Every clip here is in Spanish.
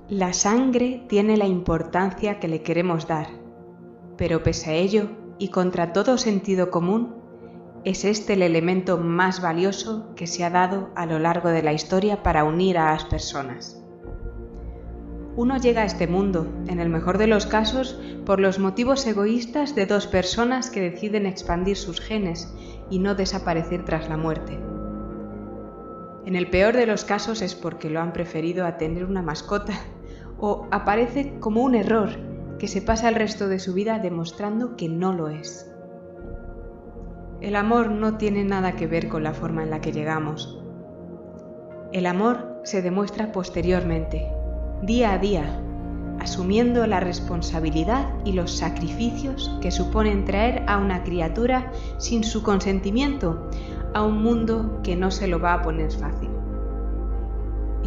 La sangre tiene la importancia que le queremos dar, pero pese a ello, y contra todo sentido común, es este el elemento más valioso que se ha dado a lo largo de la historia para unir a las personas. Uno llega a este mundo, en el mejor de los casos, por los motivos egoístas de dos personas que deciden expandir sus genes y no desaparecer tras la muerte. En el peor de los casos es porque lo han preferido a tener una mascota, o aparece como un error que se pasa el resto de su vida demostrando que no lo es. El amor no tiene nada que ver con la forma en la que llegamos. El amor se demuestra posteriormente, día a día, asumiendo la responsabilidad y los sacrificios que suponen traer a una criatura sin su consentimiento a un mundo que no se lo va a poner fácil.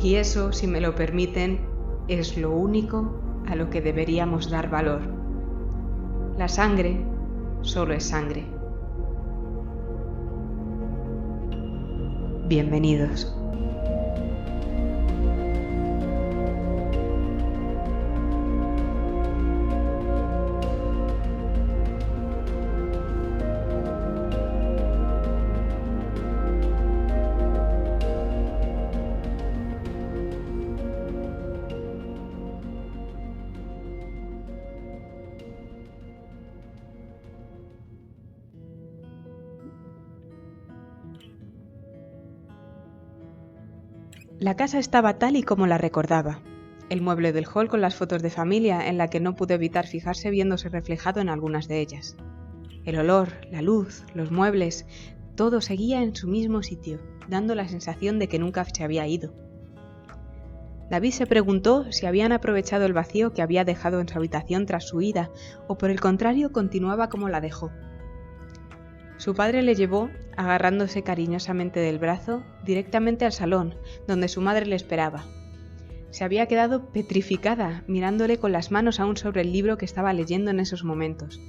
Y eso, si me lo permiten, es lo único a lo que deberíamos dar valor. La sangre solo es sangre. Bienvenidos. La casa estaba tal y como la recordaba. El mueble del hall con las fotos de familia en la que no pudo evitar fijarse viéndose reflejado en algunas de ellas. El olor, la luz, los muebles, todo seguía en su mismo sitio, dando la sensación de que nunca se había ido. David se preguntó si habían aprovechado el vacío que había dejado en su habitación tras su ida, o por el contrario continuaba como la dejó. Su padre le llevó, agarrándose cariñosamente del brazo, directamente al salón, donde su madre le esperaba. Se había quedado petrificada, mirándole con las manos aún sobre el libro que estaba leyendo en esos momentos.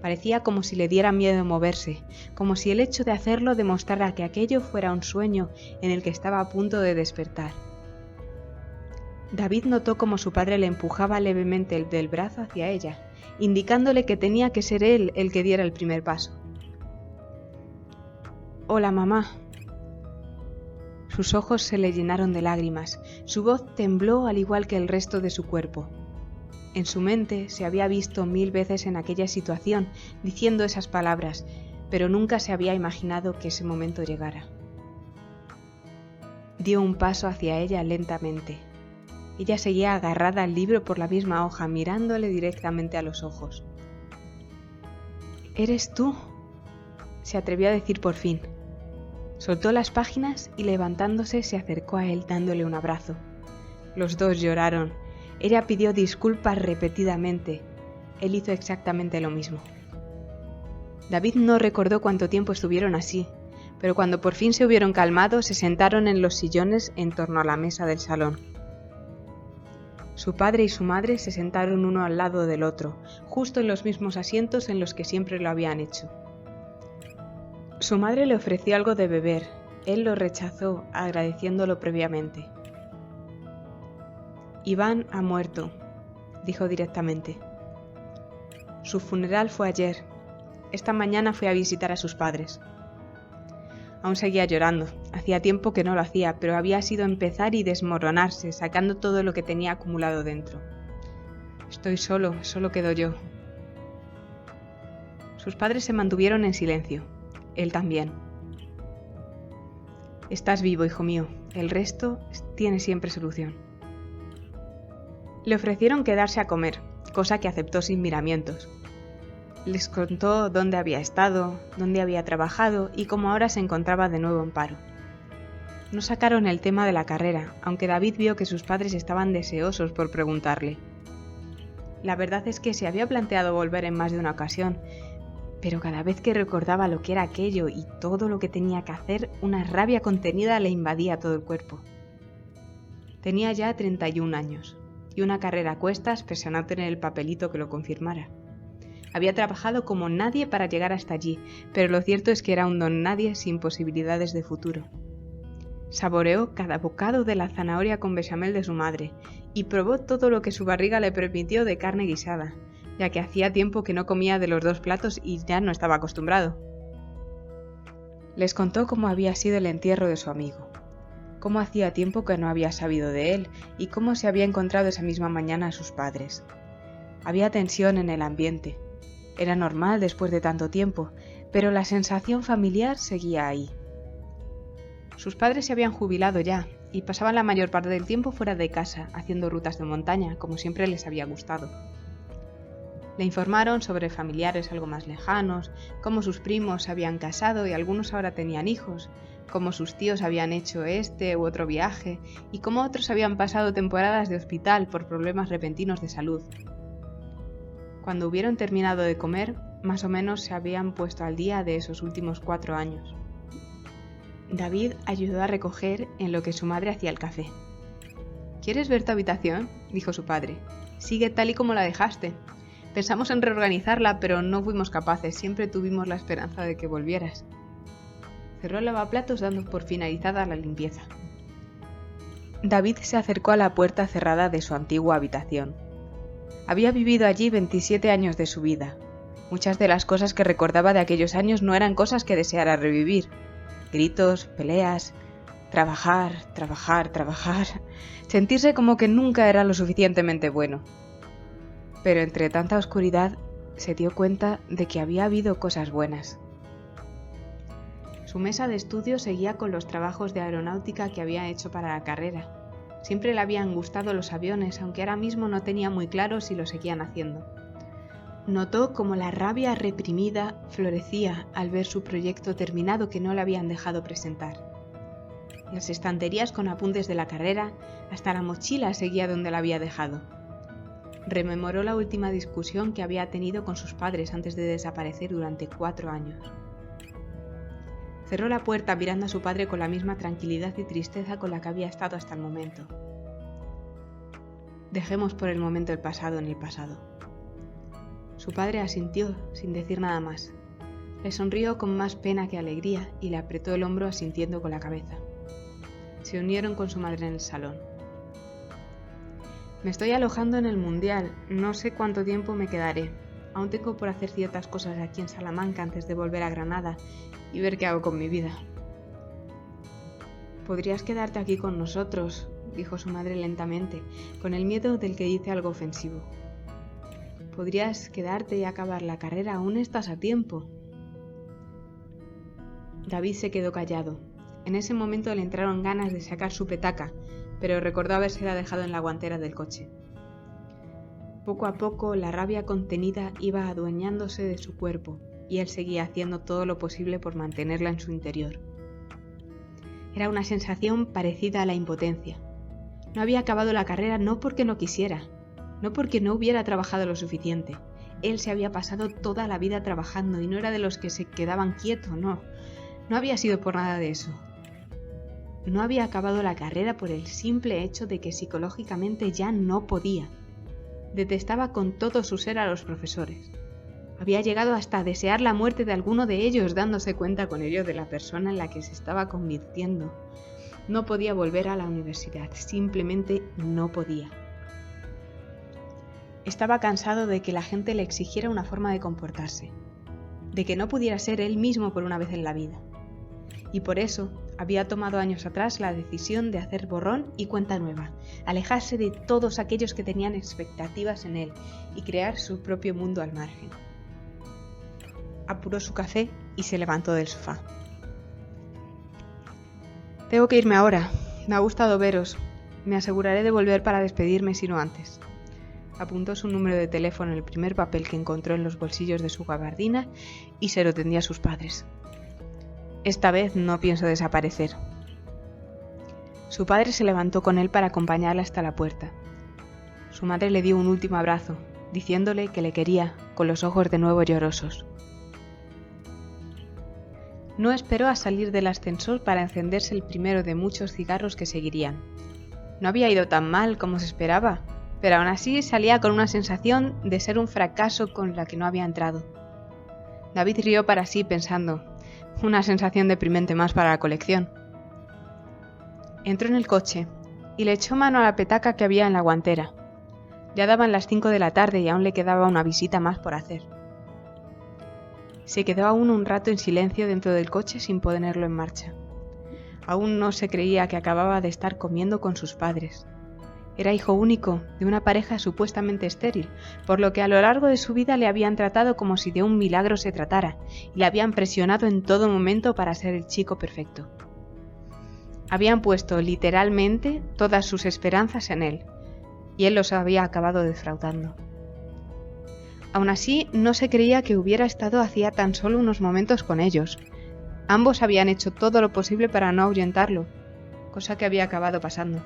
Parecía como si le diera miedo moverse, como si el hecho de hacerlo demostrara que aquello fuera un sueño en el que estaba a punto de despertar. David notó como su padre le empujaba levemente del brazo hacia ella, indicándole que tenía que ser él el que diera el primer paso. «Hola, mamá». Sus ojos se le llenaron de lágrimas, su voz tembló al igual que el resto de su cuerpo. En su mente se había visto 1000 veces en aquella situación, diciendo esas palabras, pero nunca se había imaginado que ese momento llegara. Dio un paso hacia ella lentamente. Ella seguía agarrada al libro por la misma hoja, mirándole directamente a los ojos. «¿Eres tú?», se atrevió a decir por fin. Soltó las páginas y levantándose se acercó a él dándole un abrazo. Los dos lloraron. Ella pidió disculpas repetidamente. Él hizo exactamente lo mismo. David no recordó cuánto tiempo estuvieron así, pero cuando por fin se hubieron calmado se sentaron en los sillones en torno a la mesa del salón. Su padre y su madre se sentaron uno al lado del otro, justo en los mismos asientos en los que siempre lo habían hecho. Su madre le ofreció algo de beber. Él lo rechazó, agradeciéndolo previamente. «Iván ha muerto», dijo directamente. «Su funeral fue ayer. Esta mañana fui a visitar a sus padres». Aún seguía llorando. Hacía tiempo que no lo hacía, pero había sido empezar y desmoronarse, sacando todo lo que tenía acumulado dentro. «Estoy solo quedo yo». Sus padres se mantuvieron en silencio. Él también. «Estás vivo, hijo mío. El resto tiene siempre solución». Le ofrecieron quedarse a comer, cosa que aceptó sin miramientos. Les contó dónde había estado, dónde había trabajado y cómo ahora se encontraba de nuevo en paro. No sacaron el tema de la carrera, aunque David vio que sus padres estaban deseosos por preguntarle. La verdad es que se había planteado volver en más de una ocasión, pero cada vez que recordaba lo que era aquello y todo lo que tenía que hacer, una rabia contenida le invadía todo el cuerpo. Tenía ya 31 años, y una carrera a cuestas pese a no tener el papelito que lo confirmara. Había trabajado como nadie para llegar hasta allí, pero lo cierto es que era un don nadie sin posibilidades de futuro. Saboreó cada bocado de la zanahoria con bechamel de su madre y probó todo lo que su barriga le permitió de carne guisada, ya que hacía tiempo que no comía de los 2 platos y ya no estaba acostumbrado. Les contó cómo había sido el entierro de su amigo, cómo hacía tiempo que no había sabido de él y cómo se había encontrado esa misma mañana a sus padres. Había tensión en el ambiente. Era normal después de tanto tiempo, pero la sensación familiar seguía ahí. Sus padres se habían jubilado ya y pasaban la mayor parte del tiempo fuera de casa, haciendo rutas de montaña, como siempre les había gustado. Le informaron sobre familiares algo más lejanos, cómo sus primos se habían casado y algunos ahora tenían hijos, cómo sus tíos habían hecho este u otro viaje y cómo otros habían pasado temporadas de hospital por problemas repentinos de salud. Cuando hubieron terminado de comer, más o menos se habían puesto al día de esos últimos 4 años. David ayudó a recoger en lo que su madre hacía el café. ¿Quieres ver tu habitación?, dijo su padre. Sigue tal y como la dejaste. Pensamos en reorganizarla, pero no fuimos capaces. Siempre tuvimos la esperanza de que volvieras. Cerró el lavaplatos dando por finalizada la limpieza. David se acercó a la puerta cerrada de su antigua habitación. Había vivido allí 27 años de su vida. Muchas de las cosas que recordaba de aquellos años no eran cosas que deseara revivir. Gritos, peleas, trabajar, sentirse como que nunca era lo suficientemente bueno. Pero entre tanta oscuridad se dio cuenta de que había habido cosas buenas. Su mesa de estudio seguía con los trabajos de aeronáutica que había hecho para la carrera. Siempre le habían gustado los aviones, aunque ahora mismo no tenía muy claro si lo seguían haciendo. Notó cómo la rabia reprimida florecía al ver su proyecto terminado que no le habían dejado presentar. Las estanterías con apuntes de la carrera, hasta la mochila seguía donde la había dejado. Rememoró la última discusión que había tenido con sus padres antes de desaparecer durante 4 años. Cerró la puerta mirando a su padre con la misma tranquilidad y tristeza con la que había estado hasta el momento. Dejemos por el momento el pasado en el pasado. Su padre asintió sin decir nada más. Le sonrió con más pena que alegría y le apretó el hombro asintiendo con la cabeza. Se unieron con su madre en el salón. Me estoy alojando en el Mundial, no sé cuánto tiempo me quedaré. Aún tengo por hacer ciertas cosas aquí en Salamanca antes de volver a Granada y ver qué hago con mi vida. Podrías quedarte aquí con nosotros, dijo su madre lentamente, con el miedo del que dice algo ofensivo. Podrías quedarte y acabar la carrera, aún estás a tiempo. David se quedó callado. En ese momento le entraron ganas de sacar su petaca, pero recordó habérsela dejado en la guantera del coche. Poco a poco la rabia contenida iba adueñándose de su cuerpo, y él seguía haciendo todo lo posible por mantenerla en su interior. Era una sensación parecida a la impotencia. No había acabado la carrera no porque no quisiera, no porque no hubiera trabajado lo suficiente. Él se había pasado toda la vida trabajando y no era de los que se quedaban quietos, no había sido por nada de eso. No había acabado la carrera por el simple hecho de que psicológicamente ya no podía. Detestaba con todo su ser a los profesores. Había llegado hasta a desear la muerte de alguno de ellos, dándose cuenta con ello de la persona en la que se estaba convirtiendo. No podía volver a la universidad, simplemente no podía. Estaba cansado de que la gente le exigiera una forma de comportarse, de que no pudiera ser él mismo por una vez en la vida. Y por eso había tomado años atrás la decisión de hacer borrón y cuenta nueva, alejarse de todos aquellos que tenían expectativas en él y crear su propio mundo al margen. Apuró su café y se levantó del sofá. Tengo que irme ahora. Me ha gustado veros. Me aseguraré de volver para despedirme si no antes. Apuntó su número de teléfono en el primer papel que encontró en los bolsillos de su gabardina y se lo tendió a sus padres. Esta vez no pienso desaparecer. Su padre se levantó con él para acompañarla hasta la puerta. Su madre le dio un último abrazo, diciéndole que le quería, con los ojos de nuevo llorosos. No esperó a salir del ascensor para encenderse el primero de muchos cigarros que seguirían. No había ido tan mal como se esperaba, pero aún así salía con una sensación de ser un fracaso con la que no había entrado. David rió para sí pensando, una sensación deprimente más para la colección. Entró en el coche y le echó mano a la petaca que había en la guantera. Ya daban las 5 de la tarde y aún le quedaba una visita más por hacer. Se quedó aún un rato en silencio dentro del coche sin ponerlo en marcha. Aún no se creía que acababa de estar comiendo con sus padres. Era hijo único de una pareja supuestamente estéril, por lo que a lo largo de su vida le habían tratado como si de un milagro se tratara, y le habían presionado en todo momento para ser el chico perfecto. Habían puesto literalmente todas sus esperanzas en él, y él los había acabado defraudando. Aún así, no se creía que hubiera estado hacía tan solo unos momentos con ellos. Ambos habían hecho todo lo posible para no ahuyentarlo, cosa que había acabado pasando.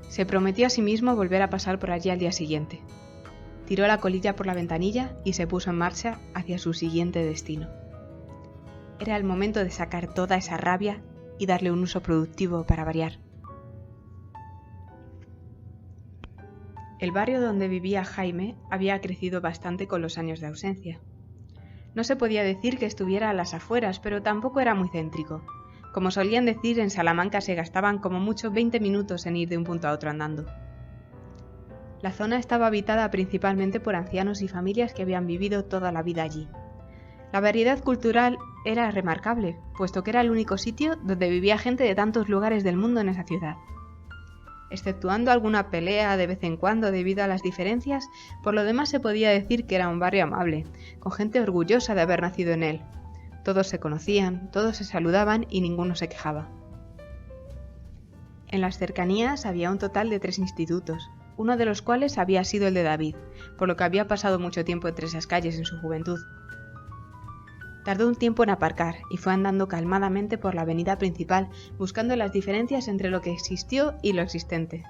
Se prometió a sí mismo volver a pasar por allí al día siguiente. Tiró la colilla por la ventanilla y se puso en marcha hacia su siguiente destino. Era el momento de sacar toda esa rabia y darle un uso productivo para variar. El barrio donde vivía Jaime había crecido bastante con los años de ausencia. No se podía decir que estuviera a las afueras, pero tampoco era muy céntrico. Como solían decir, en Salamanca se gastaban como mucho 20 minutos en ir de un punto a otro andando. La zona estaba habitada principalmente por ancianos y familias que habían vivido toda la vida allí. La variedad cultural era remarcable, puesto que era el único sitio donde vivía gente de tantos lugares del mundo en esa ciudad. Exceptuando alguna pelea de vez en cuando debido a las diferencias, por lo demás se podía decir que era un barrio amable, con gente orgullosa de haber nacido en él. Todos se conocían, todos se saludaban y ninguno se quejaba. En las cercanías había un total de 3 institutos, uno de los cuales había sido el de David, por lo que había pasado mucho tiempo entre esas calles en su juventud. Tardó un tiempo en aparcar y fue andando calmadamente por la avenida principal, buscando las diferencias entre lo que existió y lo existente.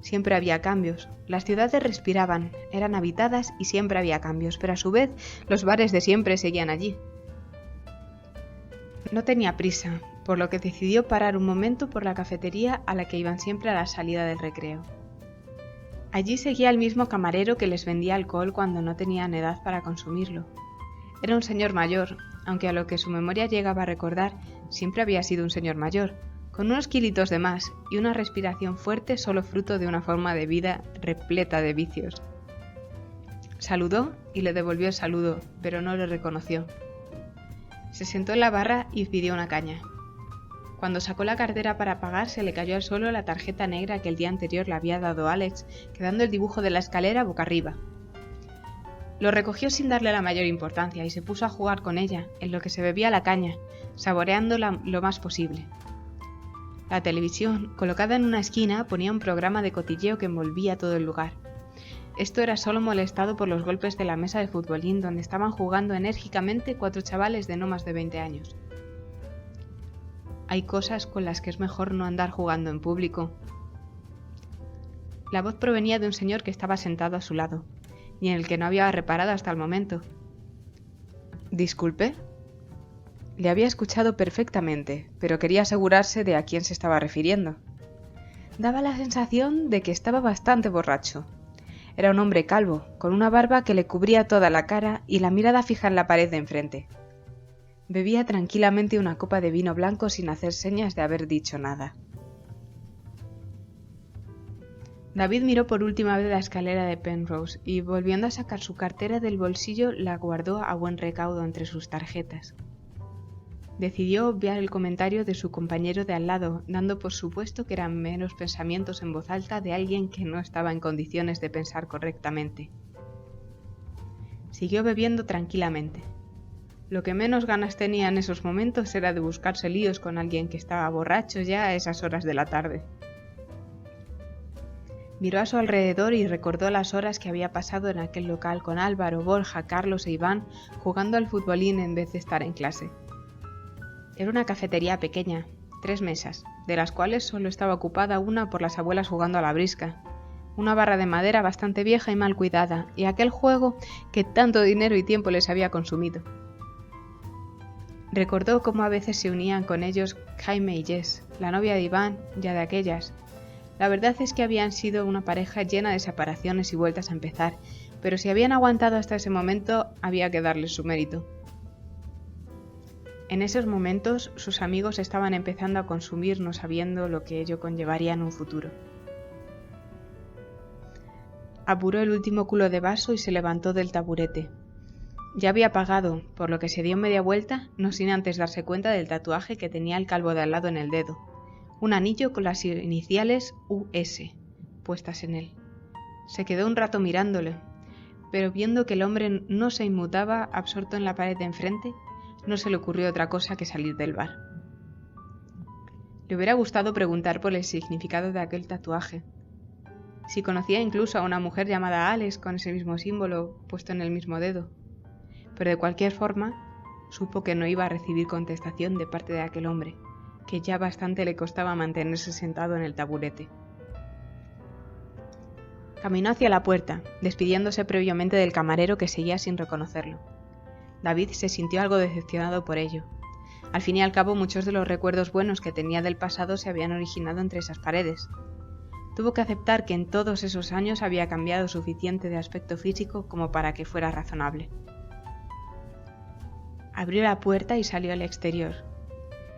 Siempre había cambios, las ciudades respiraban, eran habitadas y siempre había cambios, pero a su vez los bares de siempre seguían allí. No tenía prisa, por lo que decidió parar un momento por la cafetería a la que iban siempre a la salida del recreo. Allí seguía el mismo camarero que les vendía alcohol cuando no tenían edad para consumirlo. Era un señor mayor, aunque a lo que su memoria llegaba a recordar, siempre había sido un señor mayor, con unos kilitos de más y una respiración fuerte solo fruto de una forma de vida repleta de vicios. Saludó y le devolvió el saludo, pero no le reconoció. Se sentó en la barra y pidió una caña. Cuando sacó la cartera para pagar, se le cayó al suelo la tarjeta negra que el día anterior le había dado Alex, quedando el dibujo de la escalera boca arriba. Lo recogió sin darle la mayor importancia y se puso a jugar con ella, en lo que se bebía la caña, saboreándola lo más posible. La televisión, colocada en una esquina, ponía un programa de cotilleo que envolvía todo el lugar. Esto era solo molestado por los golpes de la mesa de futbolín donde estaban jugando enérgicamente 4 chavales de no más de 20 años. Hay cosas con las que es mejor no andar jugando en público. La voz provenía de un señor que estaba sentado a su lado, y en el que no había reparado hasta el momento. ¿Disculpe? Le había escuchado perfectamente, pero quería asegurarse de a quién se estaba refiriendo. Daba la sensación de que estaba bastante borracho. Era un hombre calvo, con una barba que le cubría toda la cara y la mirada fija en la pared de enfrente. Bebía tranquilamente una copa de vino blanco sin hacer señas de haber dicho nada. David miró por última vez la escalera de Penrose y, volviendo a sacar su cartera del bolsillo, la guardó a buen recaudo entre sus tarjetas. Decidió obviar el comentario de su compañero de al lado, dando por supuesto que eran meros pensamientos en voz alta de alguien que no estaba en condiciones de pensar correctamente. Siguió bebiendo tranquilamente. Lo que menos ganas tenía en esos momentos era de buscarse líos con alguien que estaba borracho ya a esas horas de la tarde. Miró a su alrededor y recordó las horas que había pasado en aquel local con Álvaro, Borja, Carlos e Iván jugando al futbolín en vez de estar en clase. Era una cafetería pequeña, 3 mesas, de las cuales solo estaba ocupada una por las abuelas jugando a la brisca, una barra de madera bastante vieja y mal cuidada, y aquel juego que tanto dinero y tiempo les había consumido. Recordó cómo a veces se unían con ellos Jaime y Jess, la novia de Iván, ya de aquellas. La verdad es que habían sido una pareja llena de separaciones y vueltas a empezar, pero si habían aguantado hasta ese momento, había que darles su mérito. En esos momentos sus amigos estaban empezando a consumir no sabiendo lo que ello conllevaría en un futuro. Apuró el último culo de vaso y se levantó del taburete. Ya había pagado, por lo que se dio media vuelta, no sin antes darse cuenta del tatuaje que tenía el calvo de al lado en el dedo, un anillo con las iniciales US puestas en él. Se quedó un rato mirándole, pero viendo que el hombre no se inmutaba absorto en la pared de enfrente, no se le ocurrió otra cosa que salir del bar. Le hubiera gustado preguntar por el significado de aquel tatuaje, si conocía incluso a una mujer llamada Alex con ese mismo símbolo puesto en el mismo dedo, pero de cualquier forma supo que no iba a recibir contestación de parte de aquel hombre, que ya bastante le costaba mantenerse sentado en el taburete. Caminó hacia la puerta, despidiéndose previamente del camarero que seguía sin reconocerlo. David se sintió algo decepcionado por ello. Al fin y al cabo, muchos de los recuerdos buenos que tenía del pasado se habían originado entre esas paredes. Tuvo que aceptar que en todos esos años había cambiado suficiente de aspecto físico como para que fuera razonable. Abrió la puerta y salió al exterior.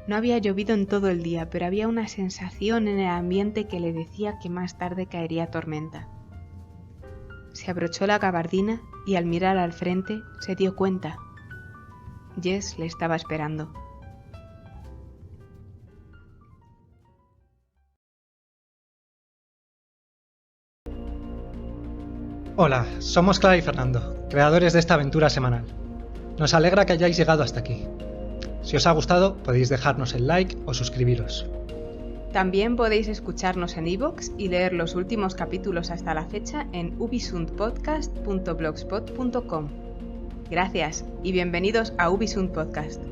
No había llovido en todo el día, pero había una sensación en el ambiente que le decía que más tarde caería tormenta. Se abrochó la gabardina y al mirar al frente se dio cuenta. Jess le estaba esperando. Hola, somos Clara y Fernando, creadores de esta aventura semanal. Nos alegra que hayáis llegado hasta aquí. Si os ha gustado, podéis dejarnos el like o suscribiros. También podéis escucharnos en iVoox y leer los últimos capítulos hasta la fecha en ubisundpodcast.blogspot.com. Gracias y bienvenidos a Ubisund Podcast.